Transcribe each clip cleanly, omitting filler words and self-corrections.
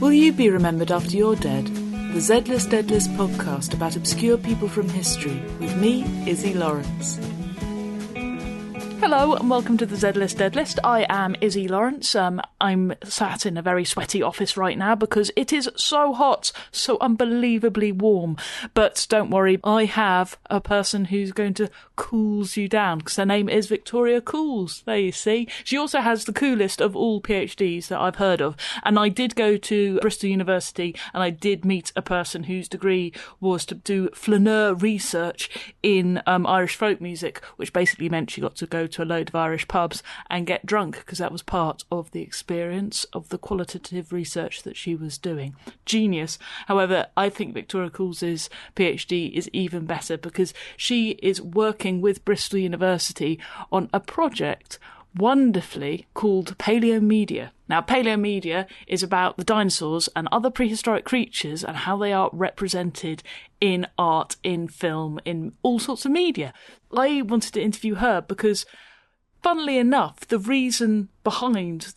Will you be remembered after you're dead? The Z-List Deadlist podcast about obscure people from history with me, Izzy Lawrence. Hello and welcome to the Z-List Deadlist. I am Izzy Lawrence. I'm sat in a very sweaty office right now because it is so hot, so unbelievably warm. But don't worry, I have a person who's going to Coules you down because her name is Victoria Coules. There you see. She also has the coolest of all PhDs that I've heard of. And I did go to Bristol University and I did meet a person whose degree was to do flaneur research in Irish folk music, which basically meant she got to go to a load of Irish pubs and get drunk because that was part of the experience of the qualitative research that she was doing. Genius. However, I think Victoria Coules' PhD is even better because she is working with Bristol University on a project wonderfully called Paleomedia. Now, Paleomedia is about the dinosaurs and other prehistoric creatures and how they are represented in art, in film, in all sorts of media. I wanted to interview her because, funnily enough, the reason behind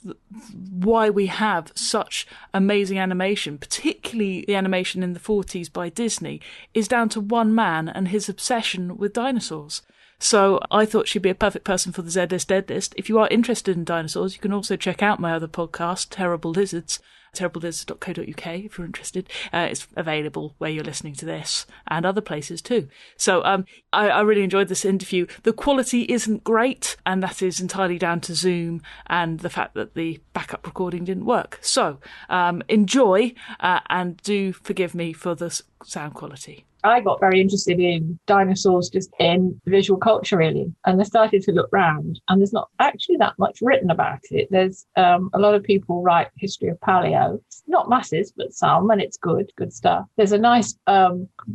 why we have such amazing animation, particularly the animation in the 40s by Disney, is down to one man and his obsession with dinosaurs. So I thought she'd be a perfect person for the Z-List Deadlist. If you are interested in dinosaurs, you can also check out my other podcast, Terrible Lizards, terriblelizards.co.uk if you're interested. It's available where you're listening to this and other places too. So I really enjoyed this interview. The quality isn't great, and that is entirely down to Zoom and the fact that the backup recording didn't work. So enjoy and do forgive me for the sound quality. I got very interested in dinosaurs just in visual culture, really. And I started to look round, and there's not actually that much written about it. There's a lot of people write history of paleo. It's not masses, but some, and it's good stuff. There's a nice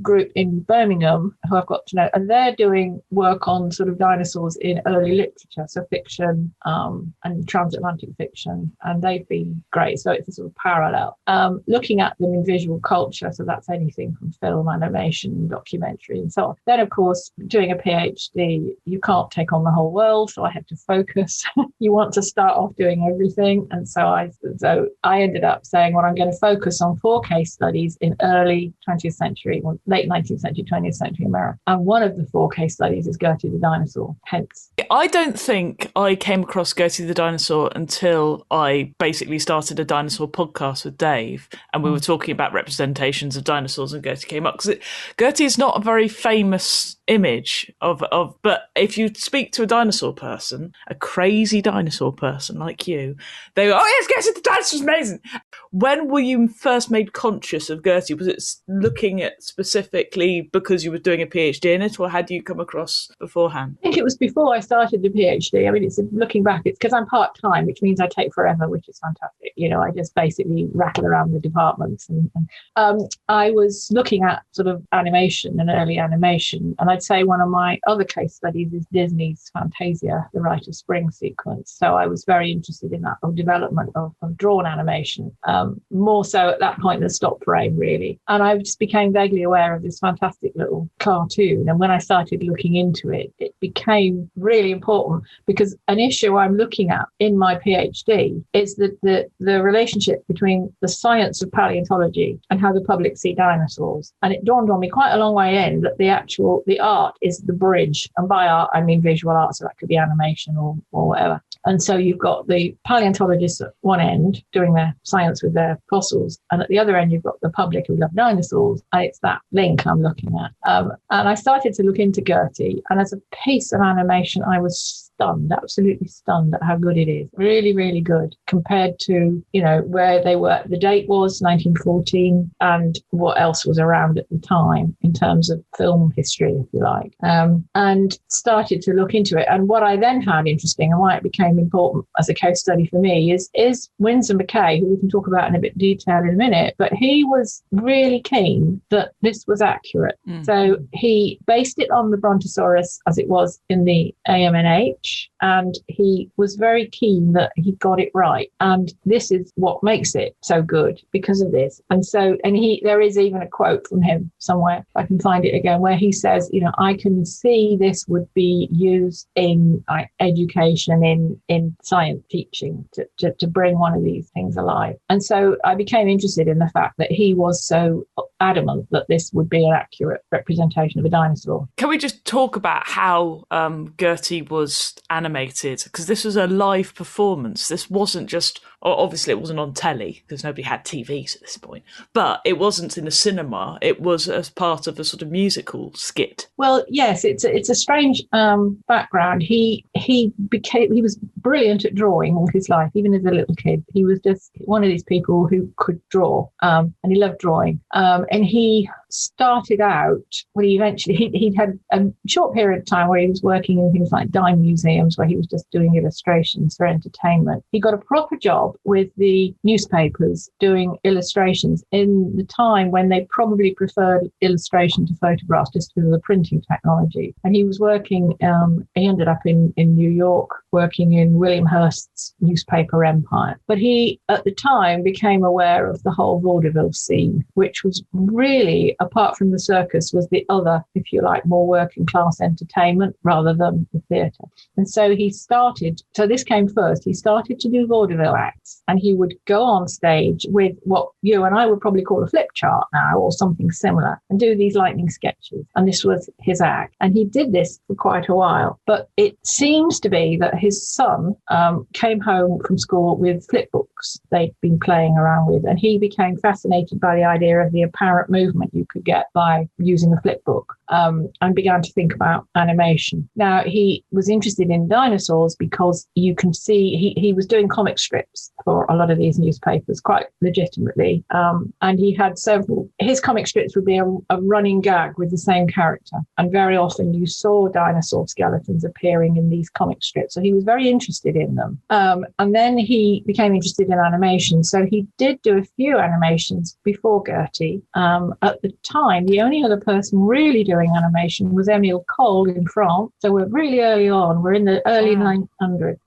group in Birmingham who I've got to know, and they're doing work on sort of dinosaurs in early literature, so fiction and transatlantic fiction, and they've been great. So it's a sort of parallel. Looking at them in visual culture, so that's anything from film, animation, documentary and so on. Then, of course, doing a PhD, you can't take on the whole world, so I had to focus. You want to start off doing everything, and so I ended up saying, well, I'm going to focus on 4 case studies in early 20th century, or late 19th century, 20th century America, and one of the 4 case studies is Gertie the dinosaur. Hence, I don't think I came across Gertie the dinosaur until I basically started a dinosaur podcast with Dave, and we were talking about representations of dinosaurs, and Gertie came up because Gertie is not a very famous image of, but if you speak to a dinosaur person, a crazy dinosaur person like you, they go, oh yes, Gertie the dinosaur's amazing. When were you first made conscious of Gertie? Was it looking at specifically because you were doing a PhD in it, or had you come across beforehand? I think it was before I started the PhD. I mean, it's looking back, it's because I'm part-time, which means I take forever, which is fantastic. You know, I just basically rattle around the departments. And I was looking at sort of animation and early animation, and I'd say one of my other case studies is Disney's Fantasia, the Rite of Spring sequence. So I was very interested in that development of drawn animation, more so at that point than stop frame, really. And I just became vaguely aware of this fantastic little cartoon. And when I started looking into it, it became really important because an issue I'm looking at in my PhD is the relationship between the science of paleontology and how the public see dinosaurs. And it dawned on me quite a long way in that the art is the bridge. And by art, I mean visual art, so that could be animation or whatever. And so you've got the paleontologists at one end doing their science with their fossils, and at the other end you've got the public who love dinosaurs, and it's that link I'm looking at. And I started to look into Gertie, and as a piece of animation I was absolutely stunned at how good it is. Really, really good compared to, you know, where they were. The date was 1914 and what else was around at the time in terms of film history, if you like, and started to look into it. And what I then found interesting and why it became important as a case study for me is Winsor Mccay, who we can talk about in a bit of detail in a minute, but he was really keen that this was accurate. So he based it on the Brontosaurus as it was in the AMNH, sketch, and he was very keen that he got it right. And this is what makes it so good because of this. And there is even a quote from him somewhere, I can find it again, where he says, I can see this would be used in education, in science teaching, to bring one of these things alive. And so I became interested in the fact that he was so adamant that this would be an accurate representation of a dinosaur. Can we just talk about how Gertie was animated? Because this was a live performance. This wasn't just, obviously it wasn't on telly because nobody had TVs at this point, but it wasn't in a cinema. It was as part of a sort of musical skit. Well, yes, it's a strange background. He was brilliant at drawing all his life, even as a little kid. He was just one of these people who could draw, and he loved drawing. And he started out when he'd had a short period of time where he was working in things like dime museums, where he was just doing illustrations for entertainment. He got a proper job with the newspapers doing illustrations in the time when they probably preferred illustration to photographs just because of the printing technology. And he was working, he ended up in New York working in William Hearst's newspaper empire. But he, at the time, became aware of the whole vaudeville scene, which was really, apart from the circus, was the other, if you like, more working class entertainment rather than the theatre. And so this came first, he started to do vaudeville acts, and he would go on stage with what you and I would probably call a flip chart now or something similar, and do these lightning sketches. And this was his act. And he did this for quite a while. But it seems to be that his son came home from school with flip books they'd been playing around with, and he became fascinated by the idea of the apparent movement you could get by using a flip book, and began to think about animation. Now, he was interested in dinosaurs because you can see he was doing comic strips for a lot of these newspapers quite legitimately, and he had several. His comic strips would be a running gag with the same character, and very often you saw dinosaur skeletons appearing in these comic strips, so he was very interested in them. And then he became interested in animation, so he did do a few animations before Gertie. At the time, the only other person really doing animation was Emile Coules in France, so we're really early on, we're in the early 1900s.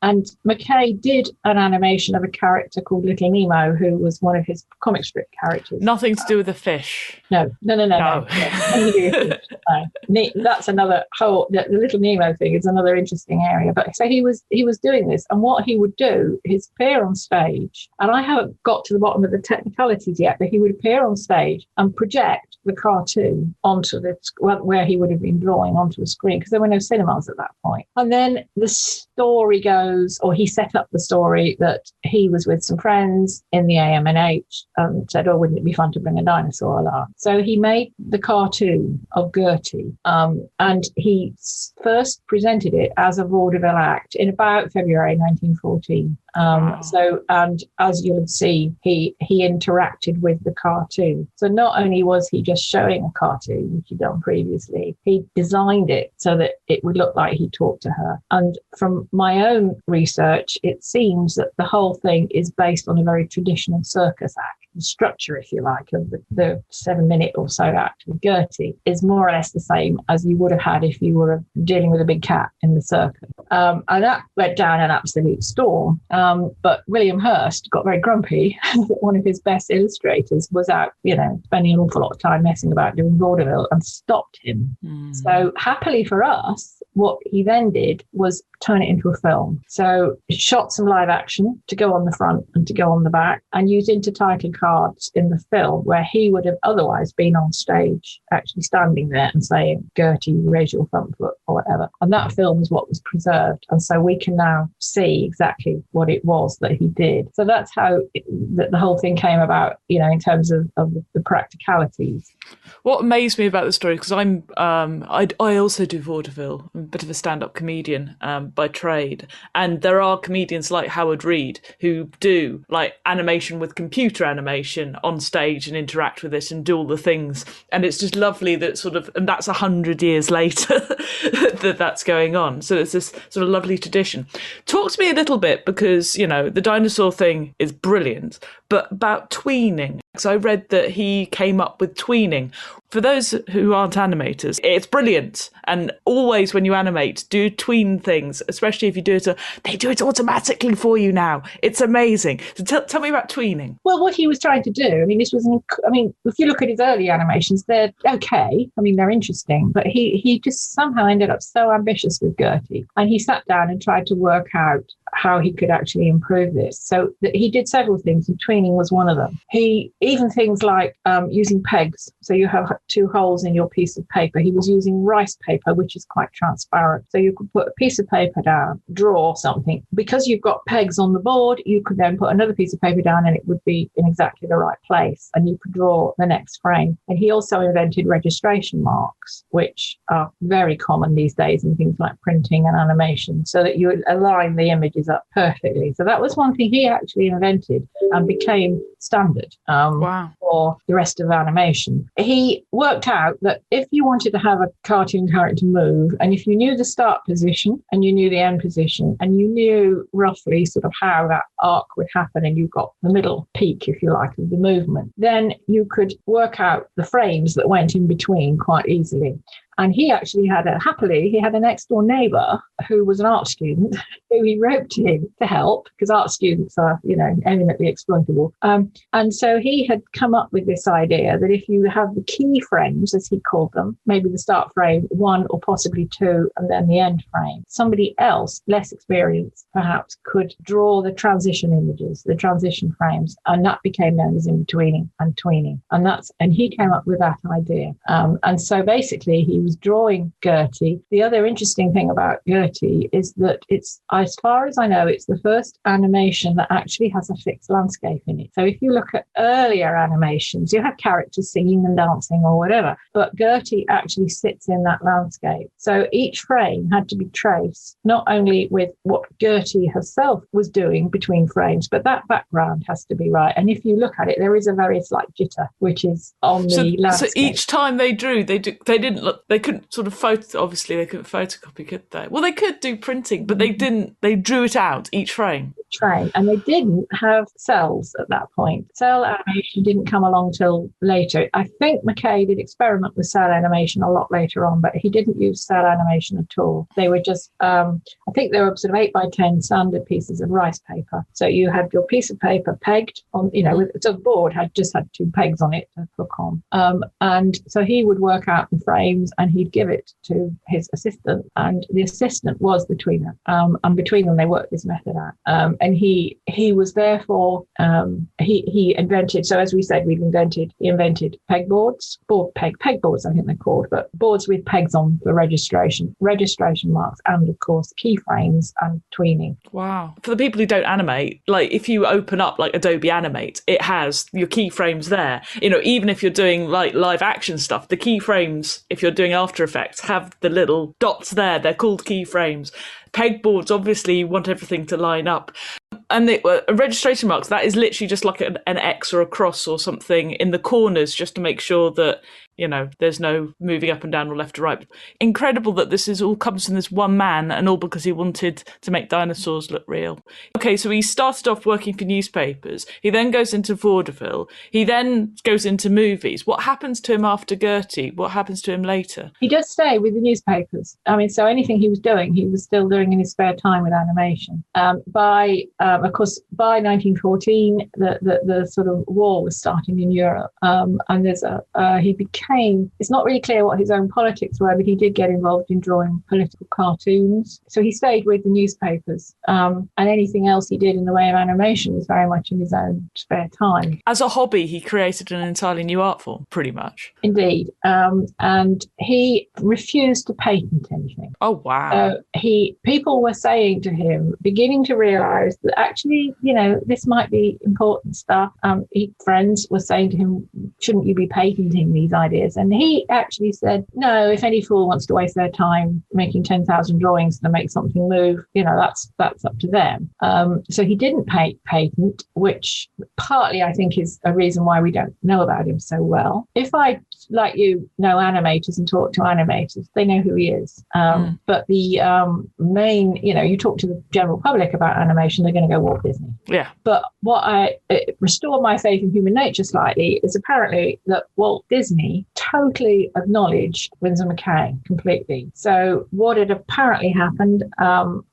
And Mccay did an animation of a character called Little Nemo, who was one of his comic strip characters. Nothing to do with the fish. No. That's another whole, the Little Nemo thing is another interesting area. But so he was doing this, and what he would do is appear on stage, and I haven't got to the bottom of the technicalities yet, but he would appear on stage and project the cartoon onto where he would have been drawing onto a screen, because there were no cinemas at that point. And then the story goes, or he set up the story that he was with some friends in the AM&H and said, oh, wouldn't it be fun to bring a dinosaur along? So he made the cartoon of Gertie, and he first presented it as a vaudeville act in about February 1914. So, and as you'll see, he interacted with the cartoon. So not only was he just showing a cartoon, which he'd done previously, he designed it so that it would look like he talked to her. And from my own research, it seems that the whole thing is based on a very traditional circus act. The structure, if you like, of the 7-minute or so act with Gertie is more or less the same as you would have had if you were dealing with a big cat in the circus. And that went down an absolute storm. But William Hearst got very grumpy. One of his best illustrators was out, spending an awful lot of time messing about doing vaudeville, and stopped him. So happily for us, what he then did was turn it into a film. So it shot some live action to go on the front and to go on the back, and used intertitle cards in the film where he would have otherwise been on stage, actually standing there and saying, Gertie, raise your front foot, or whatever. And that film is what was preserved. And so we can now see exactly what it was that he did. So that's how the whole thing came about, in terms of the practicalities. What amazed me about the story, because I also do vaudeville, I'm a bit of a stand-up comedian by trade, and there are comedians like Howard Reed who do like animation with computer animation on stage and interact with it and do all the things, and it's just lovely that and that's 100 years later that's going on. So it's this sort of lovely tradition. Talk to me a little bit, because the dinosaur thing is brilliant, but about tweening. So I read that he came up with tweening. For those who aren't animators, it's brilliant. And always when you animate, do tween things, especially if you do it, they do it automatically for you now. It's amazing. So tell me about tweening. Well, what he was trying to do, I mean, if you look at his early animations, they're okay. I mean, they're interesting, but he just somehow ended up so ambitious with Gertie. And he sat down and tried to work out how he could actually improve this. So he did several things, and tweening was one of them. Even things like using pegs. So you have 2 holes in your piece of paper. He was using rice paper, which is quite transparent. So you could put a piece of paper down, draw something. Because you've got pegs on the board, you could then put another piece of paper down and it would be in exactly the right place, and you could draw the next frame. And he also invented registration marks, which are very common these days in things like printing and animation, so that you align the images up perfectly. So that was one thing he actually invented and became standard for the rest of animation. He worked out that if you wanted to have a cartoon character move, and if you knew the start position and you knew the end position and you knew roughly sort of how that arc would happen, and you got the middle peak, if you like, of the movement, then you could work out the frames that went in between quite easily. And he actually had a next door neighbour who was an art student who he roped in to help, because art students are, eminently exploitable. And so he had come up with this idea that if you have the key frames, as he called them, maybe the start frame, 1 or possibly 2, and then the end frame, somebody else, less experienced perhaps, could draw the transition images, the transition frames, and that became known as in-betweening and tweening. And he came up with that idea. And so basically he was drawing Gertie. The other interesting thing about Gertie is that it's, as far as I know, it's the first animation that actually has a fixed landscape in it. So if you look at earlier animations, you have characters singing and dancing or whatever, but Gertie actually sits in that landscape. So each frame had to be traced, not only with what Gertie herself was doing between frames, but that background has to be right. And if you look at it, there is a very slight jitter, which is on the landscape. So each time they drew, they couldn't sort of obviously they couldn't photocopy, could they? Well, they could do printing, but they drew it out, each frame. And they didn't have cells at that point. Cell animation didn't come along till later. I think Mccay did experiment with cell animation a lot later on, but he didn't use cell animation at all. They were just, I think they were sort of 8x10 standard pieces of rice paper. So you had your piece of paper pegged on, so the board had 2 pegs on it to hook on. And so he would work out the frames and he'd give it to his assistant, and the assistant was the tweener. And between them, they worked this method out. And he was therefore, he invented, so as we said, he invented pegboards, pegboards, I think they're called, but boards with pegs on for registration marks, and of course keyframes and tweening. Wow. For the people who don't animate, like if you open up like Adobe Animate, it has your keyframes there. Even if you're doing like live action stuff, the keyframes, if you're doing After Effects, have the little dots there. They're called keyframes. Pegboards, obviously, you want everything to line up. And the registration marks, that is literally just like an X or a cross or something in the corners, just to make sure that, there's no moving up and down or left to right. Incredible that this is all comes from this one man, and all because he wanted to make dinosaurs look real. Okay, so he started off working for newspapers. He then goes into vaudeville. He then goes into movies. What happens to him after Gertie? What happens to him later? He does stay with the newspapers. I mean, so anything he was doing, he was still doing in his spare time with animation. By 1914, the sort of war was starting in Europe, and he became, it's not really clear what his own politics were, but he did get involved in drawing political cartoons. So he stayed with the newspapers, and anything else he did in the way of animation was very much in his own spare time. As a hobby, he created an entirely new art form, pretty much. Indeed. And he refused to patent anything. Oh, wow. People were saying to him, beginning to realise that actually, this might be important stuff. Friends were saying to him, shouldn't you be patenting these ideas? And he actually said, no, if any fool wants to waste their time making 10,000 drawings to make something move, that's up to them. So he didn't patent, which partly I think is a reason why we don't know about him so well. If I, like you, know animators and talk to animators, they know who he is. But the main, you talk to the general public about animation, they're going to go Walt Disney. Yeah. But what it restored my faith in human nature slightly is apparently that Walt Disney totally acknowledged Winsor Mccay completely. So what had apparently happened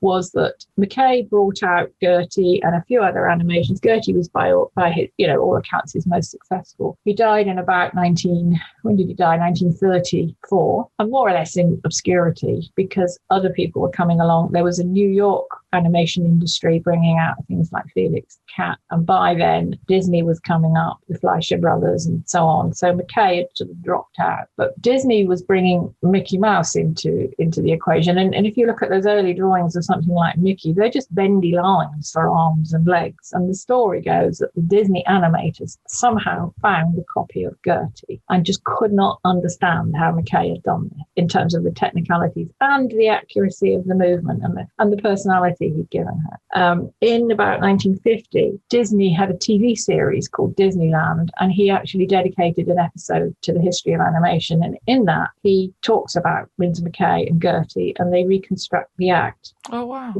was that Mccay brought out Gertie and a few other animations. Gertie was by his, all accounts his most successful. He died in about when did he die? 1934, and more or less in obscurity because other people were coming along. There was a New York animation industry bringing out things like Felix the Cat, and by then Disney was coming up, the Fleischer Brothers and so on. So Mccay had sort of dropped out, but Disney was bringing Mickey Mouse into the equation. And if you look at those early drawings of something like Mickey, they're just bendy lines for arms and legs. And the story goes that the Disney animators somehow found a copy of Gertie and just could not understand how Mccay had done this in terms of the technicalities and the accuracy of the movement and the personality he'd given her. In about 1950, Disney had a TV series called Disneyland, and he actually dedicated an episode to the history of animation. And in that, he talks about Winsor Mccay and Gertie, and they reconstruct the act. Oh, wow.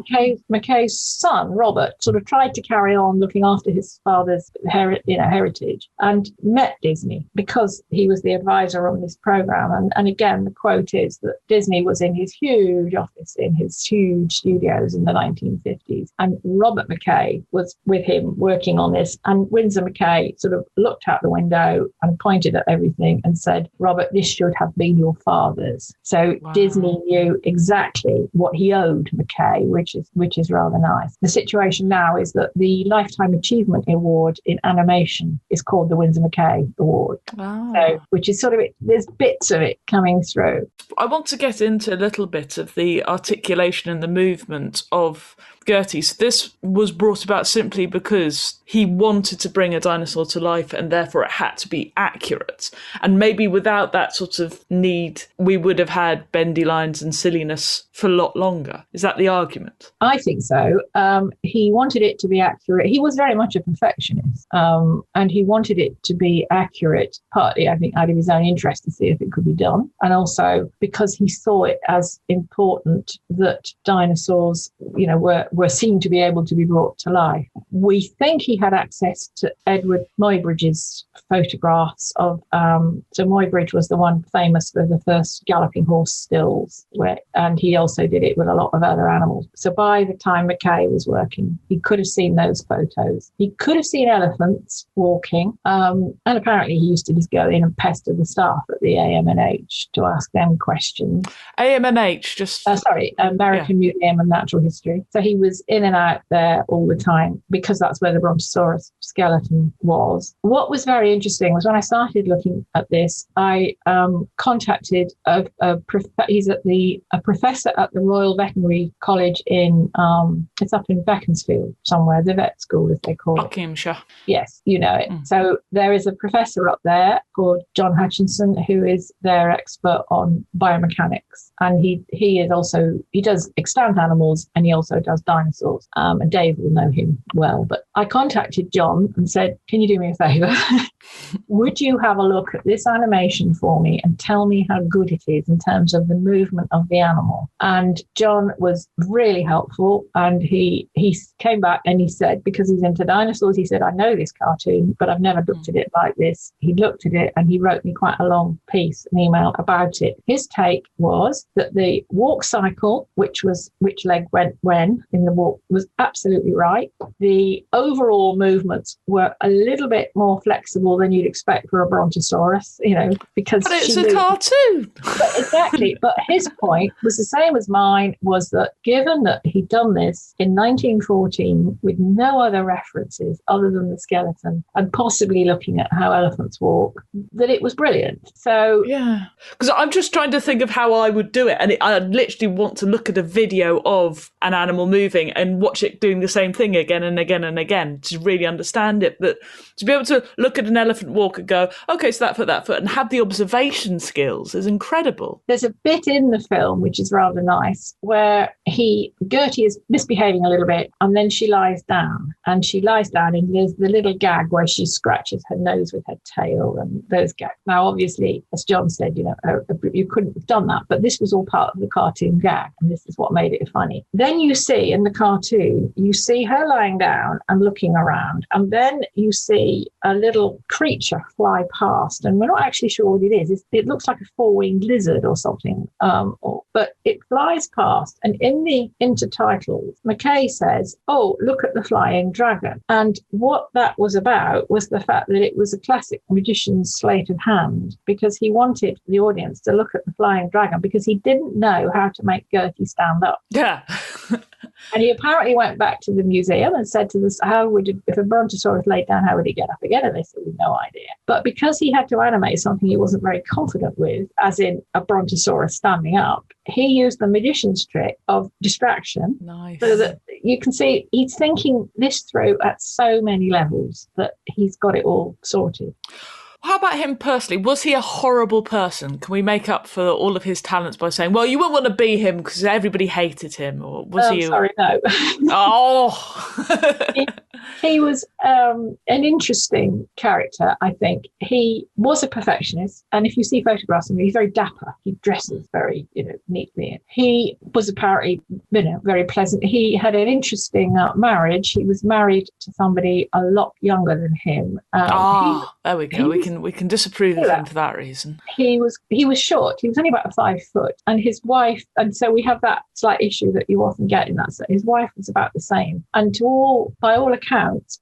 Mackay's son, Robert, sort of tried to carry on looking after his father's heritage and met Disney because he was the advisor on this program. And again, the quote is that Disney was in his huge office, in his huge studios in the 1950s. And Robert Mccay was with him working on this. And Winsor Mccay sort of looked out the window and pointed at everything and said, Robert, this should have been your father's. So wow. Disney knew exactly what he owed Mccay, which is rather nice. The situation now is that the Lifetime Achievement Award in animation is called the Winsor Mccay Award. Wow. So, which is sort of it, there's bits of it coming through. I want to get into a little bit of the articulation and the movement of Gertie. So this was brought about simply because he wanted to bring a dinosaur to life and therefore it had to be accurate. And maybe without that sort of need, we would have had bendy lines and silliness for a lot longer. Is that the argument? I think so. He wanted it to be accurate. He was very much a perfectionist, and he wanted it to be accurate, partly, I think, out of his own interest to see if it could be done, and also because he saw it as important that dinosaurs, were seen to be able to be brought to life. We think he had access to Edward Muybridge's photographs of, so Muybridge was the one famous for the first galloping horse stills, and he also did it with a lot of other animals. So by the time Mccay was working, he could have seen those photos. He could have seen elephants walking, and apparently he used to just go in and pester the staff at the AMNH to ask them questions. AMNH, just... American Museum of Natural History. So he was in and out there all the time because that's where the Brontosaurus skeleton was. What was very interesting was when I started looking at this, I contacted he's a professor at the Royal Veterinary College in, it's up in Beaconsfield somewhere, the vet school as they call it. Buckinghamshire. Yes, you know it. So there is a professor up there called John Hutchinson who is their expert on biomechanics. And he does extant animals and he also does dinosaurs. And Dave will know him well. But I contacted John and said, can you do me a favour? Would you have a look at this animation for me and tell me how good it is in terms of the movement of the animal? And John was really helpful. And he came back and he said, because he's into dinosaurs, he said, I know this cartoon, but I've never looked at it like this. He looked at it and he wrote me quite a long piece, an email about it. His take was that the walk cycle, which leg went when in the walk, was absolutely right. The overall movements were a little bit more flexible than you'd expect for a Brontosaurus, because... But it's a cartoon! Exactly. But his point was the same as mine, was that given that he'd done this in 1914 with no other references other than the skeleton and possibly looking at how elephants walk, that it was brilliant. So... Yeah. Because I'm just trying to think of how I would do it, and I literally want to look at a video of an animal moving and watch it doing the same thing again and again and again to really understand it. But to be able to look at an elephant walk walk and go, okay, so that foot, and have the observation skills is incredible. There's a bit in the film which is rather nice where Gertie is misbehaving a little bit, and then she lies down, and there's the little gag where she scratches her nose with her tail, and those gags. Now, obviously, as John said, you couldn't have done that, but this was all part of the cartoon gag, and this is what made it funny. Then you see in the cartoon, you see her lying down and looking around, and then you see a little creature fly past, and we're not actually sure what it is. It looks like a four-winged lizard or something, but it flies past, and in the intertitles, Mccay says, "Oh, look at the flying dragon." And what that was about was the fact that it was a classic magician's sleight of hand, because he wanted the audience to look at the flying dragon because he didn't know how to make Gertie stand up. Yeah. And he apparently went back to the museum and said to us, if a brontosaurus laid down, how would he get up again? And they said, we've no idea. But because he had to animate something he wasn't very confident with, as in a brontosaurus standing up, he used the magician's trick of distraction. Nice. So that you can see he's thinking this through at so many levels that he's got it all sorted. How about him personally? Was he a horrible person? Can we make up for all of his talents by saying, well, you wouldn't want to be him because everybody hated him? Or was he? Sorry, no. Oh. he was an interesting character, I think. He was a perfectionist. And if you see photographs of him, he's very dapper. He dresses very, neatly. He was apparently, very pleasant. He had an interesting marriage. He was married to somebody a lot younger than him. There we go. We can disapprove of him for that reason. He was short. He was only about 5 foot, and his wife, and so we have that slight issue that you often get in that. So his wife was about the same, and by all accounts,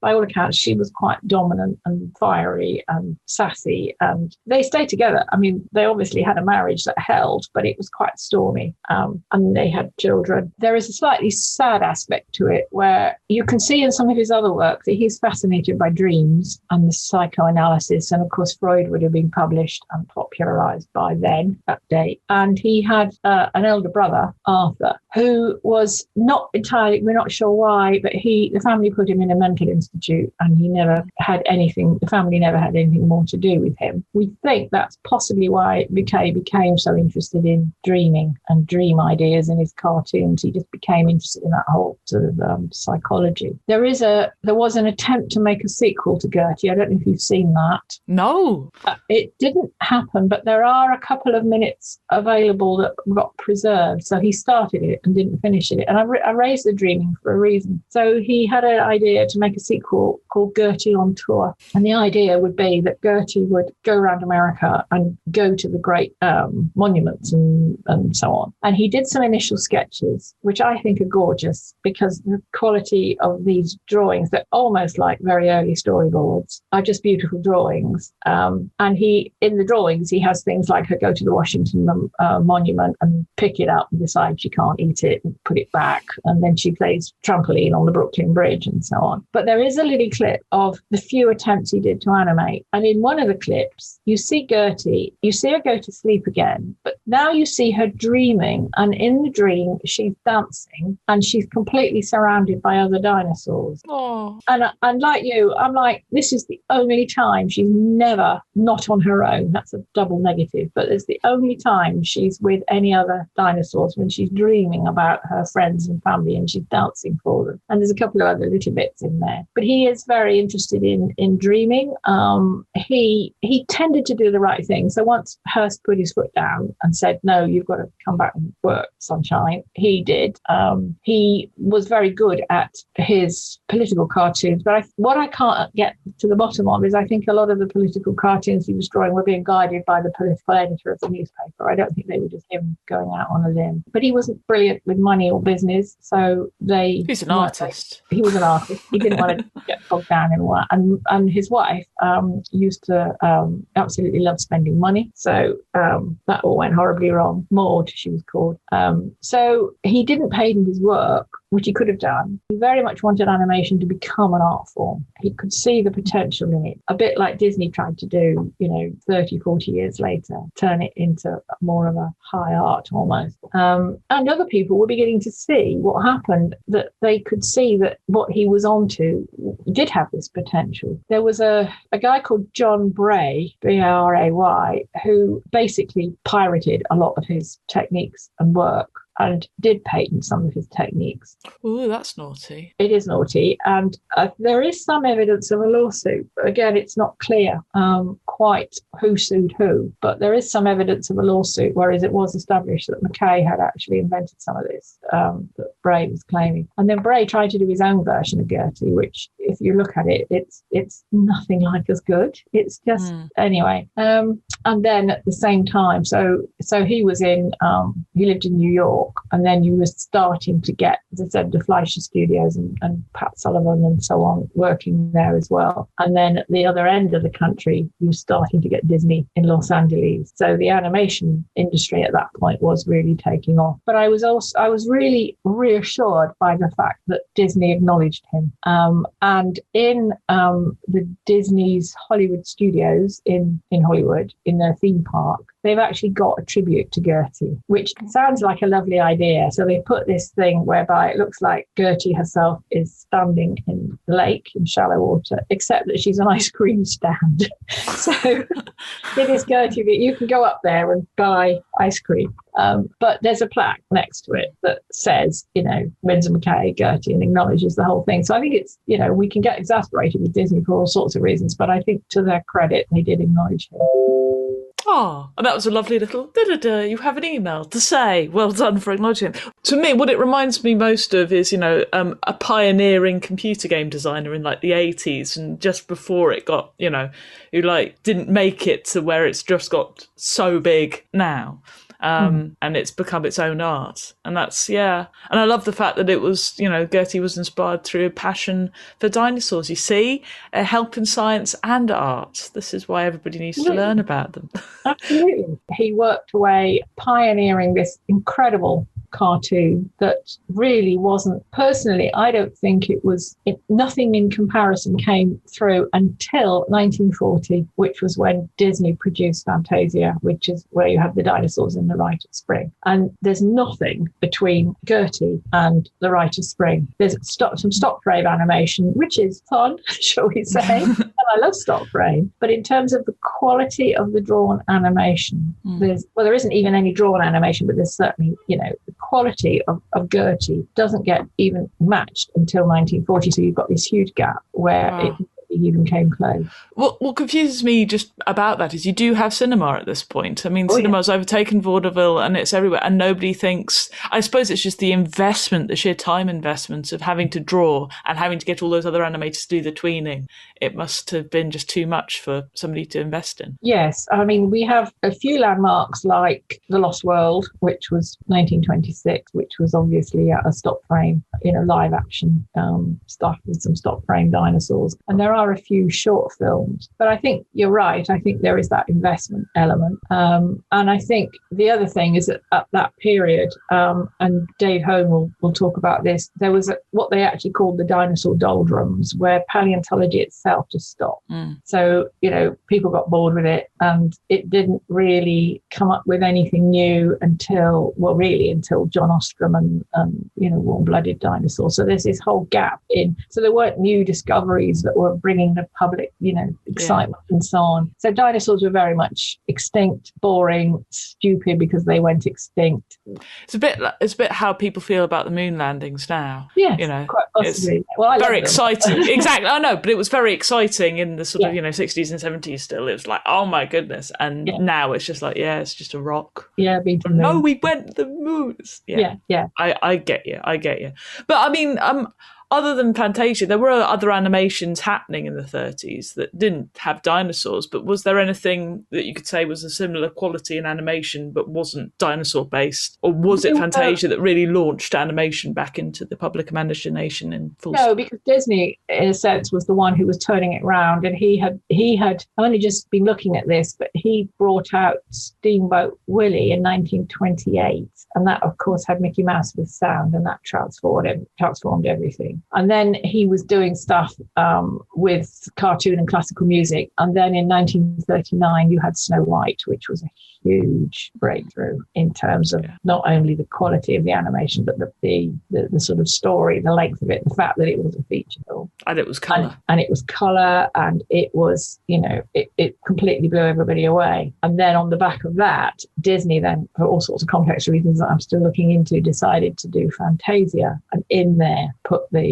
she was quite dominant and fiery and sassy, and they stayed together. I mean, they obviously had a marriage that held, but it was quite stormy, and they had children. There is a slightly sad aspect to it where you can see in some of his other work that he's fascinated by dreams and the psychoanalysis, and of course Freud would have been published and popularized by that date. And he had an elder brother, Arthur, who was not entirely, we're not sure why, but the family put him in a mental institute, and the family never had anything more to do with him. We think that's possibly why Mccay became so interested in dreaming and dream ideas in his cartoons. He just became interested in that whole sort of psychology. There was an attempt to make a sequel to Gertie. I don't know if you've seen that. No. It didn't happen, but there are a couple of minutes available that got preserved. So he started it and didn't finish it. And I raised the dreaming for a reason. So he had an idea to make a sequel called Gertie on Tour. And the idea would be that Gertie would go around America and go to the great monuments and so on. And he did some initial sketches, which I think are gorgeous because the quality of these drawings, they're almost like very early storyboards, are just beautiful drawings. And in the drawings, he has things like her go to the Washington Monument and pick it up and decide she can't eat it and put it back. And then she plays trampoline on the Brooklyn Bridge and so on. But there is a little clip of the few attempts he did to animate. And in one of the clips, you see Gertie, you see her go to sleep again, but now you see her dreaming. And in the dream, she's dancing and she's completely surrounded by other dinosaurs. Oh. And like you, I'm like, this is the only time she's never not on her own. That's a double negative, but it's the only time she's with any other dinosaurs, when she's dreaming about her friends and family and she's dancing for them. And there's a couple of other little bits in there, but he is very interested in dreaming. He tended to do the right thing. So once Hearst put his foot down and said, no, you've got to come back and work, sunshine, he did. He was very good at his political cartoons, but what I can't get to the bottom of is I think a lot of the political cartoons he was drawing were being guided by the political editor of the newspaper. I don't think they were just him going out on a limb. But he wasn't brilliant with money or business, so he's an artist. He was an artist. He didn't want to get bogged down in all that. And his wife used to absolutely love spending money, so that all went horribly wrong. Maud, she was called. So he didn't pay him his work, which he could have done. He very much wanted animation to become an art form. He could see the potential in it, a bit like Disney tried to do, 30, 40 years later, turn it into more of a high art almost. And other people were beginning to see what happened, that they could see that what he was onto did have this potential. There was a guy called John Bray, Bray, who basically pirated a lot of his techniques and work and did patent some of his techniques. Oh, that's naughty. It is naughty. And there is some evidence of a lawsuit. But again, it's not clear quite who sued who, but there is some evidence of a lawsuit, whereas it was established that Mccay had actually invented some of this that Bray was claiming. And then Bray tried to do his own version of Gertie, which, if you look at it, it's nothing like as good. It's just, anyway. And then at the same time, so he was he lived in New York, and then you were starting to get, as I said, the Fleischer Studios and Pat Sullivan and so on working there as well. And then at the other end of the country, you were starting to get Disney in Los Angeles. So the animation industry at that point was really taking off. But I was really reassured by the fact that Disney acknowledged him. And in the Disney's Hollywood studios in Hollywood, in their theme park, they've actually got a tribute to Gertie, which sounds like a lovely idea. So they put this thing whereby it looks like Gertie herself is standing in the lake in shallow water, except that she's an ice cream stand. So it is Gertie that you can go up there and buy ice cream. But there's a plaque next to it that says, Winsor Mccay, Gertie, and acknowledges the whole thing. So I think it's, we can get exasperated with Disney for all sorts of reasons, but I think to their credit, they did acknowledge him. Oh, and that was a lovely little you have an email to say, well done for acknowledging it. To me, what it reminds me most of is, a pioneering computer game designer in like the 80s, and just before it got, who like didn't make it to where it's just got so big now. And it's become its own art. And that's, and I love the fact that it was, Gertie was inspired through a passion for dinosaurs. You see, a help in science and art. This is why everybody needs to learn about them. Absolutely. He worked away pioneering this incredible cartoon that really wasn't, personally, I don't think nothing in comparison came through until 1940, which was when Disney produced Fantasia, which is where you have the dinosaurs in the Rite of Spring. And there's nothing between Gertie and the Rite of Spring. There's some stop frame animation, which is fun, shall we say. And I love stop frame. But in terms of the quality of the drawn animation, there isn't even any drawn animation, but there's certainly, the quality of Gertie doesn't get even matched until 1940. So you've got this huge gap where it even came close. What confuses me just about that is you do have cinema at this point. I mean, cinema's overtaken vaudeville and it's everywhere, and nobody thinks, I suppose it's just the investment, the sheer time investment of having to draw and having to get all those other animators to do the tweening. It must have been just too much for somebody to invest in. Yes, I mean, we have a few landmarks like The Lost World, which was 1926, which was obviously a stop frame, live action stuff with some stop frame dinosaurs. And there are a few short films, but I think you're right. I think there is that investment element. And I think the other thing is that at that period, and Dave Hone will talk about this, there was what they actually called the dinosaur doldrums, where paleontology itself just stopped. So, people got bored with it, and it didn't really come up with anything new until John Ostrom and Warm-Blooded Dinosaur. So there's this whole gap so there weren't new discoveries that were bringing the public, excitement and so on. So dinosaurs were very much extinct, boring, stupid because they went extinct. It's a bit how people feel about the moon landings now. Yeah, quite possibly. Well, very exciting. Exactly. I know, but it was very exciting in the sort of 60s and 70s. Still, it was like, oh my goodness, and now it's just like, it's just a rock. Yeah, no, we went to the moon. Yeah. I get you. But I mean, other than Fantasia, there were other animations happening in the 30s that didn't have dinosaurs, but was there anything that you could say was a similar quality in animation but wasn't dinosaur based? Or was it Fantasia that really launched animation back into the public imagination in full? No, because Disney, in a sense, was the one who was turning it round, and he had I've only just been looking at this, but he brought out Steamboat Willie in 1928, and that, of course, had Mickey Mouse with sound, and that transformed everything. And then he was doing stuff with cartoon and classical music, and then in 1939 you had Snow White, which was a huge breakthrough in terms of not only the quality of the animation, but the sort of story, the length of it, the fact that it was a feature film. And it was colour. And it was colour, and it was, it completely blew everybody away. And then on the back of that, Disney then, for all sorts of complex reasons that I'm still looking into, decided to do Fantasia, and in there put the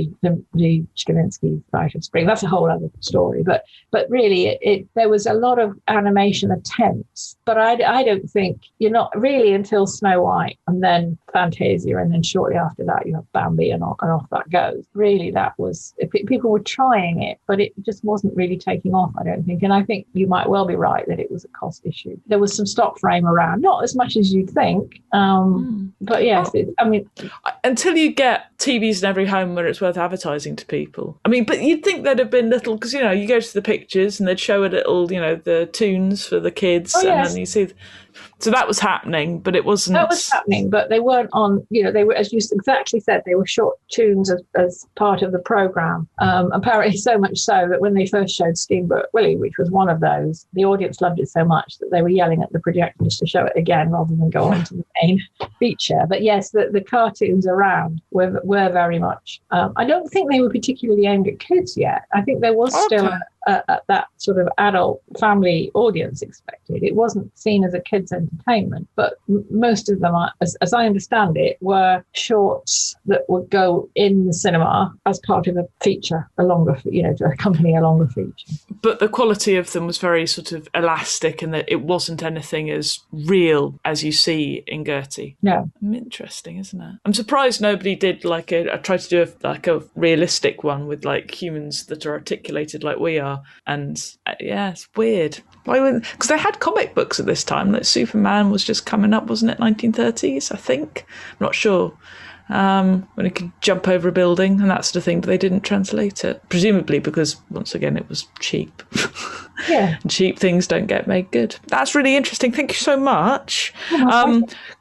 Stravinsky Rite of Spring. That's a whole other story. But really, there was a lot of animation attempts, but I don't think, you're not really until Snow White and then Fantasia, and then shortly after that you have Bambi, and off that goes. Really, that was, people were trying it, but it just wasn't really taking off, I don't think. And I think you might well be right that it was a cost issue. There was some stock frame around, not as much as you'd think, but yes, until you get TVs in every home where it's worth advertising to people. I mean, but you'd think there'd have been little, because you go to the pictures and they'd show a little, the tunes for the kids, and then you see. So that was happening, but it wasn't. That was happening, but they weren't on, they were, as you exactly said, they were short tunes as part of the programme. Apparently so much so that when they first showed Steamboat Willie, which was one of those, the audience loved it so much that they were yelling at the projectionist to show it again rather than go on to the main feature. But yes, the cartoons around were very much, I don't think they were particularly aimed at kids yet. I think there was still that sort of adult family audience expected. It wasn't seen as a kids' entertainment, but most of them, as I understand it, were shorts that would go in the cinema as part of a feature, to accompany a longer feature. But the quality of them was very sort of elastic, and that it wasn't anything as real as you see in Gertie. No. Interesting, isn't it? I'm surprised nobody did I tried to do a realistic one with humans that are articulated like we are. And it's weird. Why wouldn't? Because they had comic books at this time. Like Superman was just coming up, wasn't it? 1930s, I think. I'm not sure. When he could jump over a building and that sort of thing, but they didn't translate it. Presumably because, once again, it was cheap. Yeah. And cheap things don't get made good. That's really interesting. Thank you so much.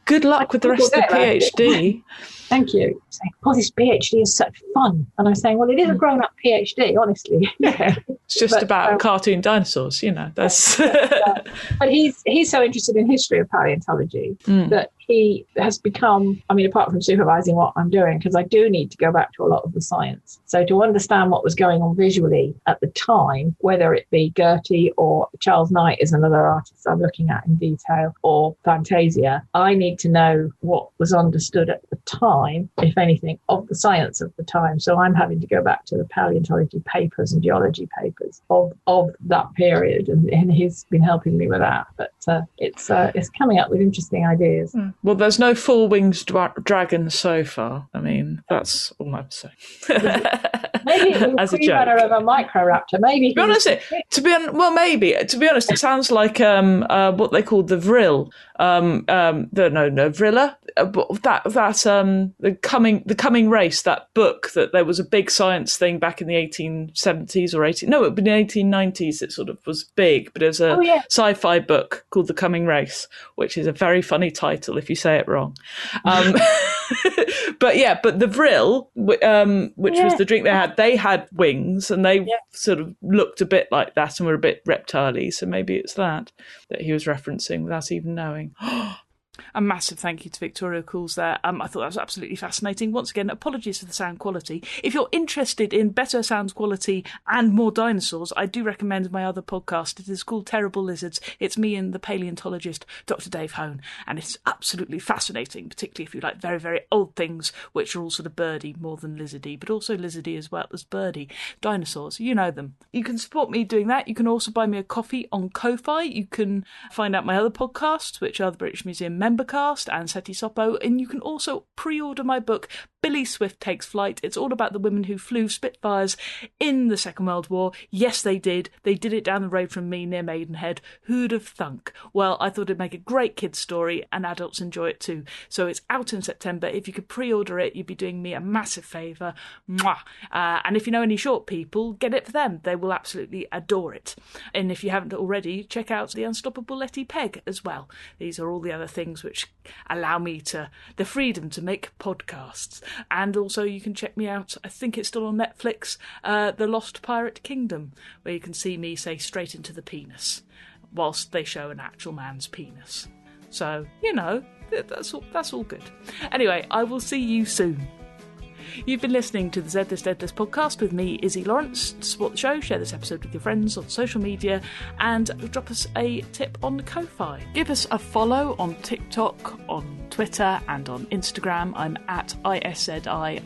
Good luck with the rest of the PhD. Thank you. Saying, this PhD is such fun. And I'm saying, well, it is a grown-up PhD, honestly. It's just about cartoon dinosaurs, that's... But he's so interested in history of paleontology that he has become, apart from supervising what I'm doing, because I do need to go back to a lot of the science. So to understand what was going on visually at the time, whether it be Gertie or Charles Knight is another artist I'm looking at in detail, or Fantasia, I need to know what was understood at the time, if anything, of the science of the time. So I'm having to go back to the paleontology papers and geology papers of that period, and he's been helping me with that. But it's coming up with interesting ideas. Well, there's no four-winged dragon so far. That's all I'm saying. Maybe it was a pre-runner of a Microraptor. Maybe. To be honest, it sounds like what they called the Vril. Vrilla. The coming race. That book that there was a big science thing back in the 1870s or 18. No, it would be the 1890s. It sort of was big, but it was a sci-fi book called The Coming Race, which is a very funny title if you say it wrong. But the Vril, which was the drink they had wings, and they sort of looked a bit like that and were a bit reptile-y, so maybe it's that he was referencing without even knowing. A massive thank you to Victoria Coules there. I thought that was absolutely fascinating. Once again, apologies for the sound quality. If you're interested in better sound quality and more dinosaurs, I do recommend my other podcast. It is called Terrible Lizards. It's me and the paleontologist, Dr. Dave Hone, and it's absolutely fascinating, particularly if you like very, very old things, which are all sort of birdy more than lizardy, but also lizardy as well as birdy. Dinosaurs, you know them. You can support me doing that. You can also buy me a coffee on Ko-Fi. You can find out my other podcasts, which are the British Museum Membercast and Seti Sopo, and you can also pre-order my book, Billy Swift Takes Flight. It's all about the women who flew Spitfires in the Second World War. Yes, they did. They did it down the road from me near Maidenhead. Who'd have thunk? Well, I thought it'd make a great kid's story, and adults enjoy it too. So it's out in September. If you could pre-order it, you'd be doing me a massive favour. Mwah! And if you know any short people, get it for them. They will absolutely adore it. And if you haven't already, check out The Unstoppable Letty Peg as well. These are all the other things which allow me the freedom to make podcasts. And also you can check me out, I think it's still on Netflix, The Lost Pirate Kingdom, where you can see me say straight into the penis, whilst they show an actual man's penis. So, that's all good. Anyway, I will see you soon. You've been listening to the Z-List Deadlist podcast with me, Izzy Lawrence. To support the show, share this episode with your friends on social media and drop us a tip on Ko-Fi. Give us a follow on TikTok, on Twitter and on Instagram. I'm at ISZI_LAWRENCE.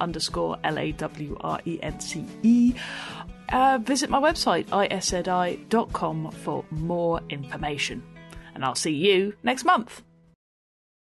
Visit my website, iszi.com, for more information. And I'll see you next month.